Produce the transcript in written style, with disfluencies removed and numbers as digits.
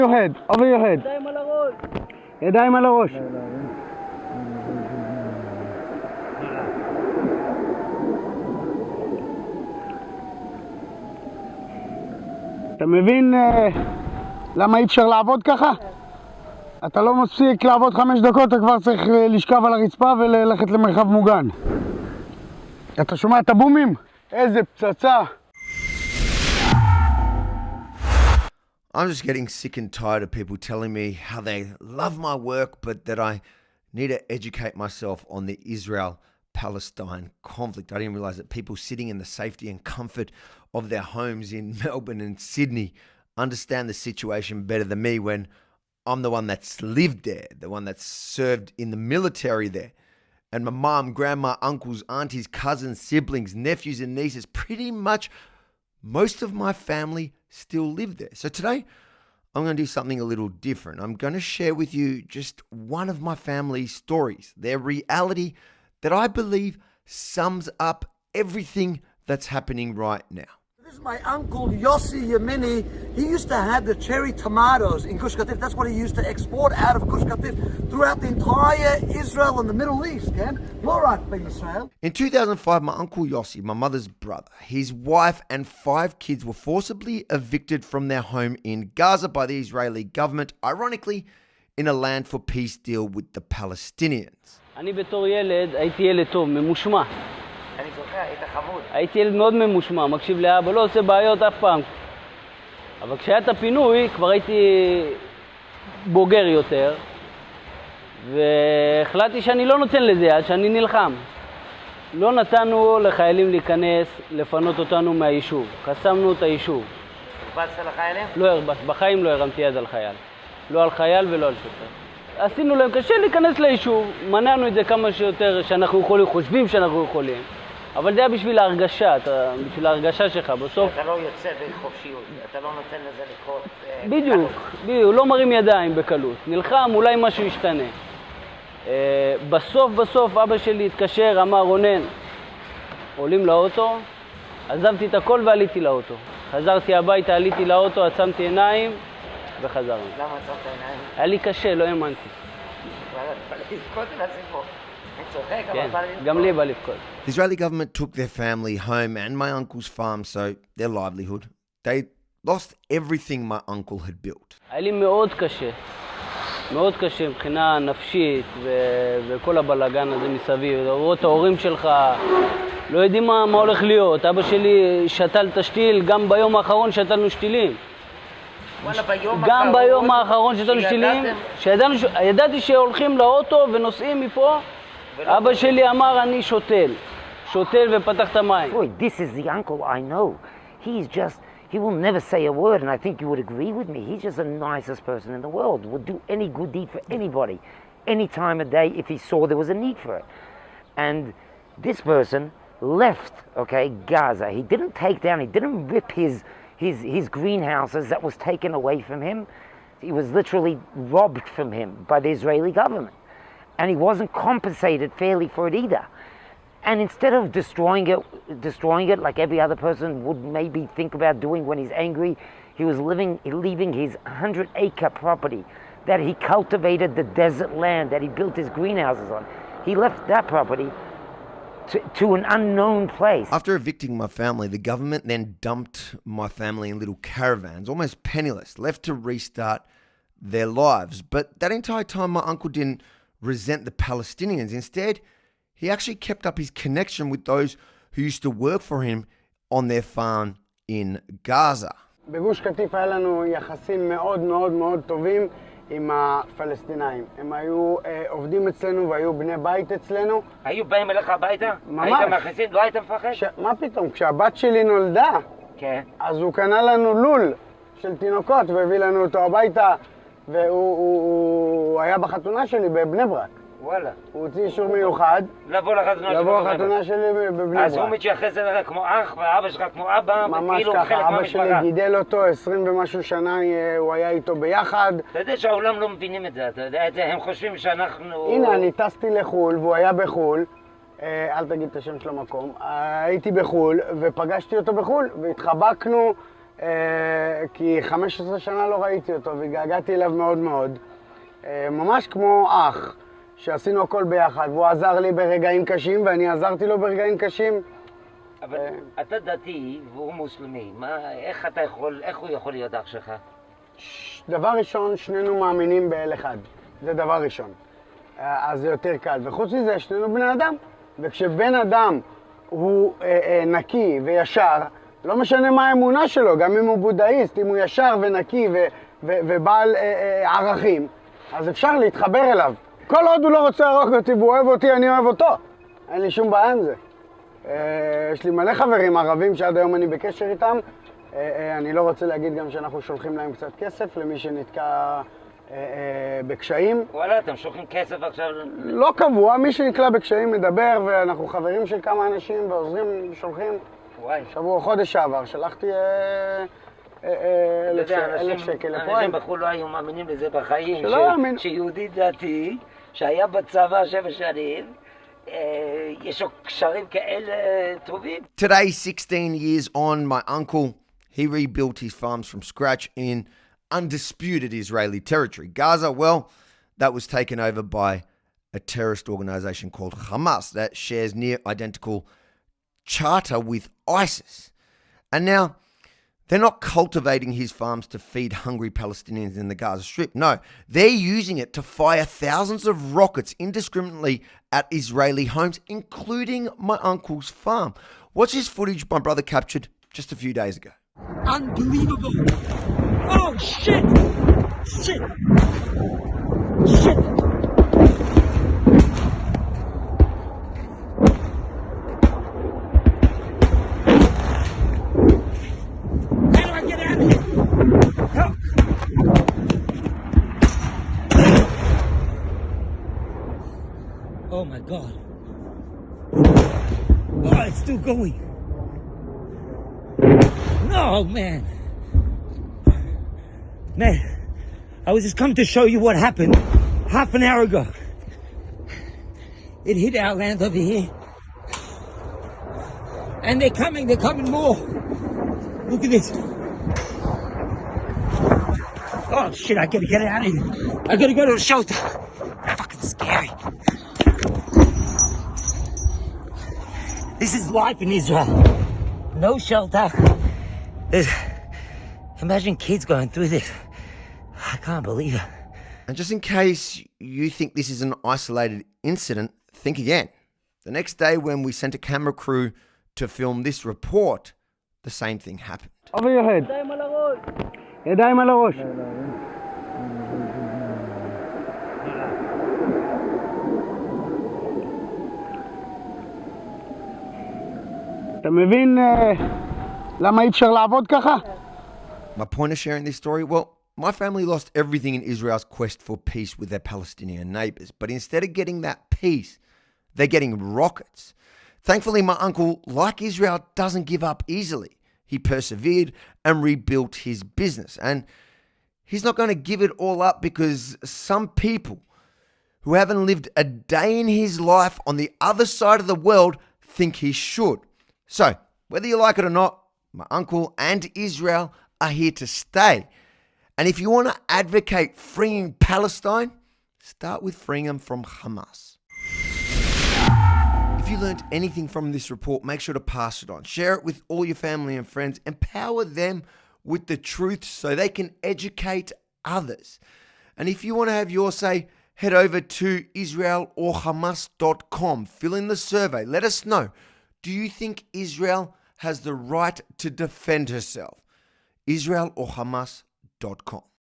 your head, over your head. ידיים על הראש. ידיים על הראש. אתה מבין למה אי אפשר לעבוד ככה? אתה לא מפסיק לעבוד 5 דקות, אתה כבר צריך לשכב על הרצפה וללכת למרחב מוגן. אתה שומע את הבומים? איזה פצצה. I'm just getting sick and tired of people telling me how they love my work, but that I need to educate myself on the Israel-Palestine conflict. I didn't realize that people sitting in the safety and comfort of their homes in Melbourne and Sydney understand the situation better than me when I'm the one that's lived there, the one that's served in the military there. And my mom, grandma, uncles, aunties, cousins, siblings, nephews and nieces, pretty much most of my family still live there. So today, I'm going to do something a little different. I'm going to share with you just one of my family's stories, their reality that I believe sums up everything that's happening right now. This is my uncle Yossi Yemini. He used to have the cherry tomatoes in Gush Katif. That's what he used to export out of Gush Katif throughout the entire Israel and the Middle East, Ken. Lorak by Israel. In 2005, my uncle Yossi, my mother's brother, his wife and 5 kids were forcibly evicted from their home in Gaza by the Israeli government, ironically, in a land for peace deal with the Palestinians. אני בתור ילד הייתי ילד טוב, ממושמע. אני זוכר, היית חמוד. הייתי ילד מאוד ממושמע, מקשיב לאבא, לא עושה בעיות אף פעם. אבל כשהיה את הפינוי, כבר הייתי בוגר יותר, והחלטתי שאני לא נותן לזה יד, שאני נלחם. לא נתנו לחיילים להיכנס, לפנות אותנו מהיישוב. חסמנו את היישוב. הרבצת לחיילים? לא הרבצת, בחיים לא הרמתי יד על חייל. לא על חייל ולא על שוטר. עשינו להם קשה להיכנס ליישוב, מנענו את זה כמה שיותר שאנחנו יכולים, חושבים שאנחנו יכולים. אבל זה היה בשביל ההרגשה, בשביל ההרגשה שלך, בסוף... אתה לא יוצא בחופשיות, אתה לא נותן לזה לקרות... בדיוק, לא מרים ידיים בקלות. נלחם, אולי משהו ישתנה. בסוף אבא שלי התקשר, אמר, רונן, עולים לאוטו, עזבתי את הכל ועליתי לאוטו. חזרתי הביתה, עליתי לאוטו, עצמתי עיניים וחזרנו. למה עצמת עיניים? היה לי קשה, לא האמנתי. לבכות לסיפור. The Israeli government took their family home and my uncle's farm, so their livelihood. They lost everything my uncle had built. היה לי מאוד קשה מבחינה נפשית וכל הבלגן הזה מסביב. לראות את ההורים שלך, לא יודעים מה הולך להיות. אבא שלי שתל את השתיל, גם ביום האחרון שתלנו שתילים. גם ביום האחרון שתלנו שתילים, ידעתי שהולכים לאוטו ונוסעים מפה. אבא שלי אמר, אני שוטל ופתח את המים. This is the uncle I know. He will never say a word, and I think you would agree with me. He's just the nicest person in the world. Would do any good deed for anybody, any time of day if he saw there was a need for it. And this person left, Gaza. He didn't take down, he didn't rip his greenhouses that was taken away from him. It was literally robbed from him by the Israeli government. And he wasn't compensated fairly for it either. And instead of destroying it like every other person would maybe think about doing when he's angry, he was leaving his 100-acre property that he cultivated the desert land that he built his greenhouses on. He left that property to an unknown place. After evicting my family, the government then dumped my family in little caravans, almost penniless, left to restart their lives. But that entire time, my uncle didn't resent the Palestinians. Instead, he actually kept up his connection with those who used to work for him on their farm in Gaza. בגוש קטיף היה לנו יחסים מאוד מאוד מאוד טובים עם הפלסטינאים. הם היו עובדים אצלנו והיו בני בית אצלנו. היו באים אליך הביתה? ממש. היית מכניסים? לא היית מפחד? מה פתאום? כשהבת שלי נולדה, כן. אז הוא קנה לנו לול של תינוקות והביא לנו אותו הביתה, והוא היה בחתונה שלי בבני ברק. וואלה. הוא הוציא אישור מיוחד. לבוא לחתונה שלי בבני ברק. אז הוא מתייחס אליך כמו אח, ואבא שלך כמו אבא, ממש ככה, אבא שלי גידל אותו, 20 ומשהו שנה הוא היה איתו ביחד. אתה יודע שהעולם לא מבינים את זה, אתה יודע את זה, הם חושבים שאנחנו... הנה, אני טסתי לחול, והוא היה בחול, אל תגיד את השם של המקום, הייתי בחול, ופגשתי אותו בחול, והתחבקנו, כי 15 שנה לא ראיתי אותו והתגעגעתי אליו מאוד מאוד. ממש כמו אח, שעשינו הכל ביחד, והוא עזר לי ברגעים קשים ואני עזרתי לו ברגעים קשים. אבל אתה דתי והוא מוסלמי, איך הוא יכול להיות אח שלך? דבר ראשון, שנינו מאמינים באל אחד, זה דבר ראשון. אז זה יותר קל, וחוץ מזה שנינו בני אדם, וכשבן אדם הוא נקי וישר, לא משנה מה האמונה שלו, גם אם הוא בודהיסט, אם הוא ישר ונקי ובעל ערכים, אז אפשר להתחבר אליו. כל עוד הוא לא רוצה להרוג אותי והוא אוהב אותי, אני אוהב אותו. אין לי שום בעיה עם זה. יש לי מלא חברים ערבים שעד היום אני בקשר איתם. אני לא רוצה להגיד גם שאנחנו שולחים להם קצת כסף למי שנתקע בקשיים. וואלה, אתם שולחים כסף עכשיו? לא קבוע, מי שנתקע בקשיים מדבר, ואנחנו חברים של כמה אנשים ועוזרים, שולחים. וואי. שבוע, חודש שעבר, שלחתי 1,000 שקל לפועל. אנשים בחו"ל לא היו מאמינים לזה בחיים, שלא יאמין. שיהודי דתי, שהיה בצבא 7 שנים, יש לו קשרים כאלה טובים. Today, 16 years on, my uncle, he rebuilt his farms from scratch in undisputed Israeli territory. Gaza, well, that was taken over by a terrorist organization called Hamas that shares near identical charter with ISIS. And now, they're not cultivating his farms to feed hungry Palestinians in the Gaza Strip. No, they're using it to fire thousands of rockets indiscriminately at Israeli homes, including my uncle's farm. Watch this footage my brother captured just a few days ago. Unbelievable. Oh, shit. Shit. Shit. How do I get out of here? Help. Oh, my God. Oh, it's still going. No, man. Man, I was just coming to show you what happened half an hour ago. It hit our land over here. And they're coming more. Look at this. Oh shit, I gotta get out of here. I gotta go to the shelter. Fucking scary. This is life in Israel. No shelter. Imagine kids going through this. I can't believe it. And just in case you think this is an isolated incident, think again. The next day when we sent a camera crew to film this report, the same thing happened. Over your head. ידיים על הראש. אתה מבין למה אי אפשר לעבוד ככה? My point of sharing this story, well, my family lost everything in Israel's quest for peace with their Palestinian neighbours. But instead of getting that peace, they're getting rockets. Thankfully, my uncle, like Israel, doesn't give up easily. He persevered and rebuilt his business. And he's not going to give it all up because some people who haven't lived a day in his life on the other side of the world think he should. So, whether you like it or not, my uncle and Israel are here to stay. And if you want to advocate freeing Palestine, start with freeing them from Hamas. If you learned anything from this report, make sure to pass it on. Share it with all your family and friends. Empower them with the truth so they can educate others. And if you want to have your say, head over to israelorhamas.com. Fill in the survey. Let us know. Do you think Israel has the right to defend herself? israelorhamas.com.